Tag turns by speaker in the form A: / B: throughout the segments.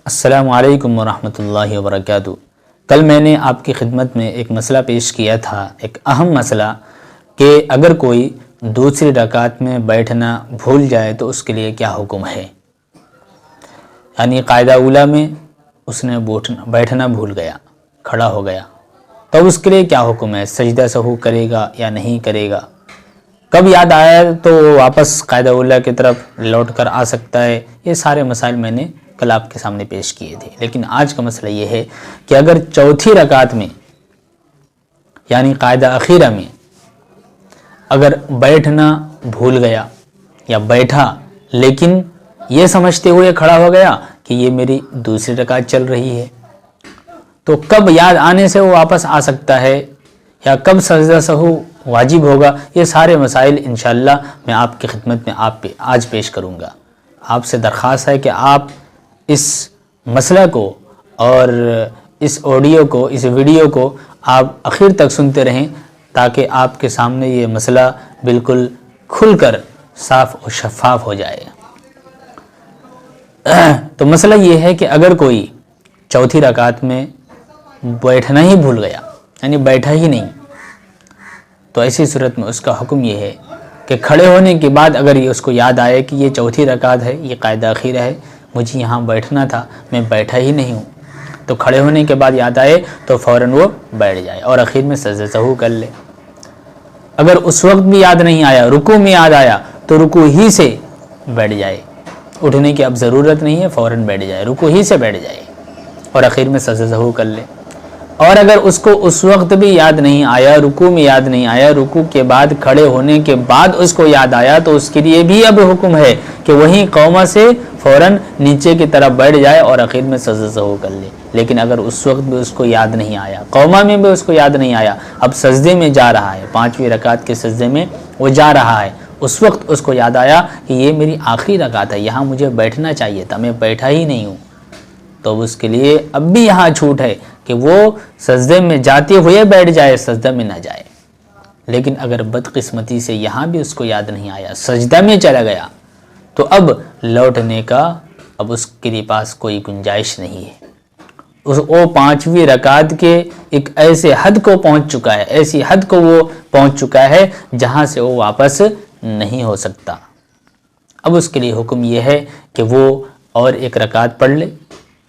A: السلام علیکم ورحمۃ اللہ وبرکاتہ۔ کل میں نے آپ کی خدمت میں ایک مسئلہ پیش کیا تھا، ایک اہم مسئلہ، کہ اگر کوئی دوسری رکعت میں بیٹھنا بھول جائے تو اس کے لیے کیا حکم ہے۔ یعنی قاعدہ اولیٰ میں اس نے بیٹھنا بھول گیا، کھڑا ہو گیا، تو اس کے لیے کیا حکم ہے، سجدہ سہو کرے گا یا نہیں کرے گا، کب یاد آیا تو واپس قاعدہ اولیٰ کی طرف لوٹ کر آ سکتا ہے۔ یہ سارے مسائل میں نے کل آپ کے سامنے پیش کیے تھے، لیکن آج کا مسئلہ یہ ہے کہ اگر چوتھی رکعت میں یعنی قاعدہ اخیرہ میں اگر بیٹھنا بھول گیا یا بیٹھا لیکن یہ سمجھتے ہوئے کھڑا ہو گیا کہ یہ میری دوسری رکعت چل رہی ہے، تو کب یاد آنے سے وہ واپس آ سکتا ہے یا کب سجدہ سہو واجب ہوگا، یہ سارے مسائل انشاءاللہ میں آپ کی خدمت میں آج پیش کروں گا۔ آپ سے درخواست ہے کہ آپ اس مسئلہ کو اور اس آڈیو کو، اس ویڈیو کو آپ اخیر تک سنتے رہیں تاکہ آپ کے سامنے یہ مسئلہ بالکل کھل کر صاف و شفاف ہو جائے۔ تو مسئلہ یہ ہے کہ اگر کوئی چوتھی رکعت میں بیٹھنا ہی بھول گیا، یعنی بیٹھا ہی نہیں، تو ایسی صورت میں اس کا حکم یہ ہے کہ کھڑے ہونے کے بعد اگر یہ اس کو یاد آئے کہ یہ چوتھی رکعت ہے، یہ قاعدہ اخیرہ ہے، مجھے یہاں بیٹھنا تھا، میں بیٹھا ہی نہیں ہوں، تو کھڑے ہونے کے بعد یاد آئے تو فوراً وہ بیٹھ جائے اور اخیر میں سجدہ سہو کر لے۔ اگر اس وقت بھی یاد نہیں آیا، رکوع میں یاد آیا، تو رکوع ہی سے بیٹھ جائے، اٹھنے کی اب ضرورت نہیں ہے، فوراً بیٹھ جائے، رکوع ہی سے بیٹھ جائے اور اخیر میں سجدہ سہو کر لے۔ اور اگر اس کو اس وقت بھی یاد نہیں آیا، رکوع میں یاد نہیں آیا، رکوع کے بعد کھڑے ہونے کے بعد اس کو یاد آیا، تو اس کے لیے بھی اب حکم ہے کہ وہیں قومہ سے فوراً نیچے کی طرف بیٹھ جائے اور اخیر میں سجدہ سہو کر لے۔ لیکن اگر اس وقت بھی اس کو یاد نہیں آیا، قومہ میں بھی اس کو یاد نہیں آیا، اب سجدے میں جا رہا ہے، پانچویں رکعت کے سجدے میں وہ جا رہا ہے، اس وقت اس کو یاد آیا کہ یہ میری آخری رکعت ہے، یہاں مجھے بیٹھنا چاہیے تھا، میں بیٹھا ہی نہیں ہوں، تو اس کے لیے اب بھی یہاں چھوٹ ہے کہ وہ سجدے میں جاتے ہوئے بیٹھ جائے، سجدہ میں نہ جائے۔ لیکن اگر بدقسمتی سے یہاں بھی اس کو یاد نہیں آیا، سجدہ میں چلا گیا، تو اب لوٹنے کا اب اس کے پاس کوئی گنجائش نہیں ہے۔ وہ پانچویں رکعت کے ایک ایسے حد کو پہنچ چکا ہے، ایسی حد کو وہ پہنچ چکا ہے جہاں سے وہ واپس نہیں ہو سکتا۔ اب اس کے لیے حکم یہ ہے کہ وہ اور ایک رکعت پڑھ لے،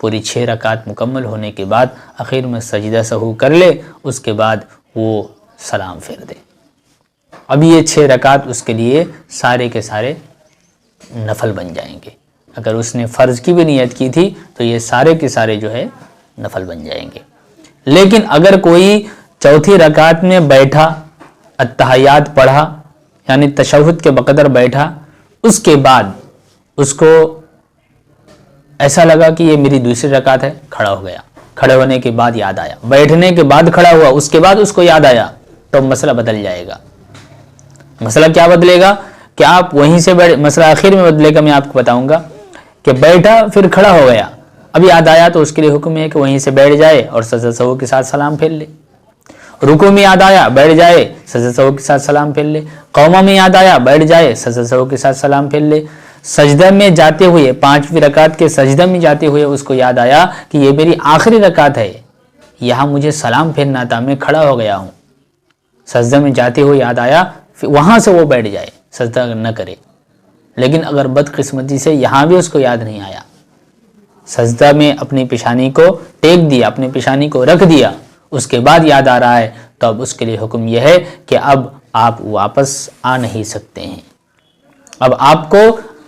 A: پوری 6 رکعت مکمل ہونے کے بعد اخیر میں سجدہ سہو کر لے، اس کے بعد وہ سلام پھیر دے۔ اب یہ 6 رکعت اس کے لیے سارے کے سارے نفل بن جائیں گے۔ اگر اس نے فرض کی بھی نیت کی تھی تو یہ سارے کے سارے جو ہے نفل بن جائیں گے۔ لیکن اگر کوئی چوتھی رکعت میں بیٹھا، اتحیات پڑھا، یعنی تشہد کے بقدر بیٹھا، اس کے بعد اس کو ایسا لگا کہ یہ میری دوسری رکعت ہے، کھڑا ہو گیا، کھڑے ہونے کے بعد یاد آیا، بیٹھنے کے بعد کھڑا ہوا، اس کے بعد اس کو یاد آیا، تو مسئلہ بدل جائے گا۔ مسئلہ کیا بدلے گا کہ آپ وہیں سے مسئلہ آخر میں بدلے گا، میں آپ کو بتاؤں گا کہ بیٹھا پھر کھڑا ہو گیا، اب یاد آیا تو اس کے لیے حکم ہے کہ وہیں سے بیٹھ جائے اور سجدہ سہو کے ساتھ سلام پھیر لے۔ رکوع میں یاد آیا، بیٹھ جائے، سجدہ سہو کے ساتھ سلام پھیر لے۔ قومہ میں یاد آیا، بیٹھ جائے، سجدہ سہو کے ساتھ سلام پھیر لے۔ سجدہ میں جاتے ہوئے، پانچویں رکعت کے سجدہ میں جاتے ہوئے اس کو یاد آیا کہ یہ میری آخری رکعت ہے، یہاں مجھے سلام پھیرنا تھا، میں کھڑا ہو گیا ہوں، سجدہ میں جاتے ہوئے یاد آیا، وہاں سے وہ بیٹھ جائے، سجدہ نہ کرے۔ لیکن اگر بدقسمتی سے یہاں بھی اس کو یاد نہیں آیا، سجدہ میں اپنی پیشانی کو ٹیک دیا، اپنی پیشانی کو رکھ دیا، اس کے بعد یاد آ رہا ہے، تو اب اس کے لیے حکم یہ ہے کہ اب آپ واپس آ نہیں سکتے ہیں۔ اب آپ کو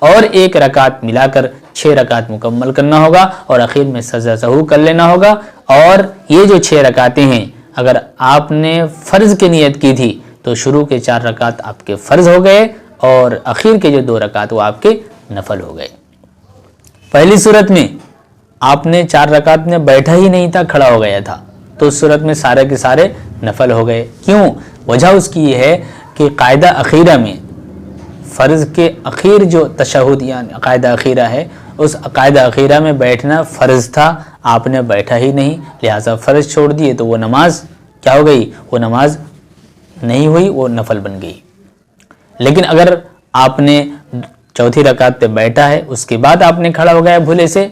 A: اور ایک رکعت ملا کر 6 رکعت مکمل کرنا ہوگا اور اخیر میں سجدہ سہو کر لینا ہوگا۔ اور یہ جو 6 رکعتیں ہیں، اگر آپ نے فرض کی نیت کی تھی تو شروع کے 4 رکعت آپ کے فرض ہو گئے اور اخیر کے جو 2 رکعت وہ آپ کے نفل ہو گئے۔ پہلی صورت میں آپ نے 4 رکعت میں بیٹھا ہی نہیں تھا، کھڑا ہو گیا تھا، تو اس صورت میں سارے کے سارے نفل ہو گئے۔ کیوں؟ وجہ اس کی یہ ہے کہ قاعدہ اخیرہ میں، فرض کے اخیر جو تشہد یعنی قاعدہ اخیرہ ہے، اس قاعدہ اخیرہ میں بیٹھنا فرض تھا، آپ نے بیٹھا ہی نہیں، لہٰذا فرض چھوڑ دیے، تو وہ نماز کیا ہو گئی؟ وہ نماز نہیں ہوئی، وہ نفل بن گئی۔ لیکن اگر آپ نے چوتھی رکعت پہ بیٹھا ہے، اس کے بعد آپ نے کھڑا ہو گیا بھولے سے،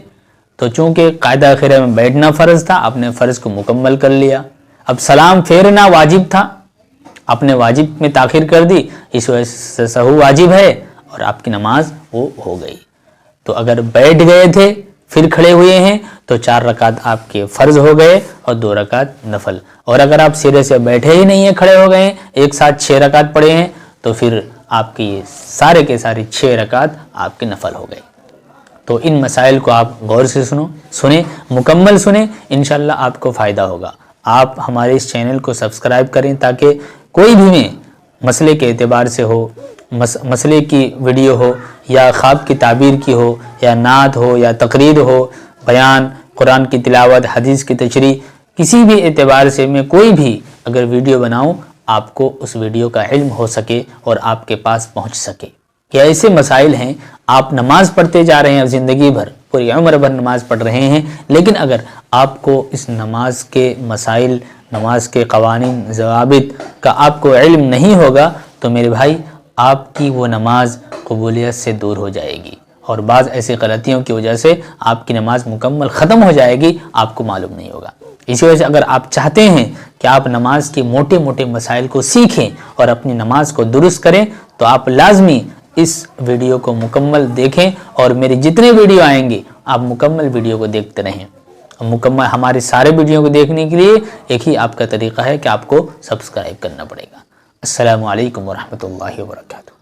A: تو چونکہ قاعدہ خیرہ میں بیٹھنا فرض تھا، آپ نے فرض کو مکمل کر لیا. اب سلام پھیرنا واجب تھا، آپ نے واجب میں تاخیر کر دی، اس وجہ سے سہو واجب ہے اور آپ کی نماز وہ ہو گئی. تو اگر بیٹھ گئے تھے پھر کھڑے ہوئے ہیں تو 4 رکعت آپ کے فرض ہو گئے اور 2 رکعت نفل. اور اگر آپ سرے سے بیٹھے ہی نہیں ہیں، کھڑے ہو گئے ہیں، ایک ساتھ 6 رکعت پڑھے ہیں، تو پھر آپ کی سارے کے سارے 6 رکعت آپ کے نفل ہو گئے. تو ان مسائل کو آپ غور سے سنیں، مکمل سنیں، انشاءاللہ آپ کو فائدہ ہوگا. آپ ہمارے اس چینل کو سبسکرائب کریں تاکہ کوئی بھی میں مسئلے کے اعتبار سے ہو، مسئلے کی ویڈیو ہو یا خواب کی تعبیر کی ہو یا نعت ہو یا تقریر ہو، بیان، قرآن کی تلاوت، حدیث کی تشریح، کسی بھی اعتبار سے میں کوئی بھی اگر ویڈیو بناؤں آپ کو اس ویڈیو کا علم ہو سکے اور آپ کے پاس پہنچ سکے. کہ ایسے مسائل ہیں، آپ نماز پڑھتے جا رہے ہیں، زندگی بھر پوری عمر بھر نماز پڑھ رہے ہیں، لیکن اگر آپ کو اس نماز کے مسائل، نماز کے قوانین، ضوابط کا آپ کو علم نہیں ہوگا تو میرے بھائی آپ کی وہ نماز قبولیت سے دور ہو جائے گی اور بعض ایسی غلطیوں کی وجہ سے آپ کی نماز مکمل ختم ہو جائے گی، آپ کو معلوم نہیں ہوگا. اسی وجہ سے اگر آپ چاہتے ہیں کہ آپ نماز کے موٹے موٹے مسائل کو سیکھیں اور اپنی نماز کو درست کریں تو آپ لازمی اس ویڈیو کو مکمل دیکھیں اور میرے جتنے ویڈیو آئیں گے آپ مکمل ویڈیو کو دیکھتے رہیں. مکمل ہمارے سارے ویڈیو کو دیکھنے کے لیے ایک ہی آپ کا طریقہ ہے کہ آپ کو سبسکرائب کرنا پڑے گا. السلام علیکم ورحمۃ اللہ وبرکاتہ.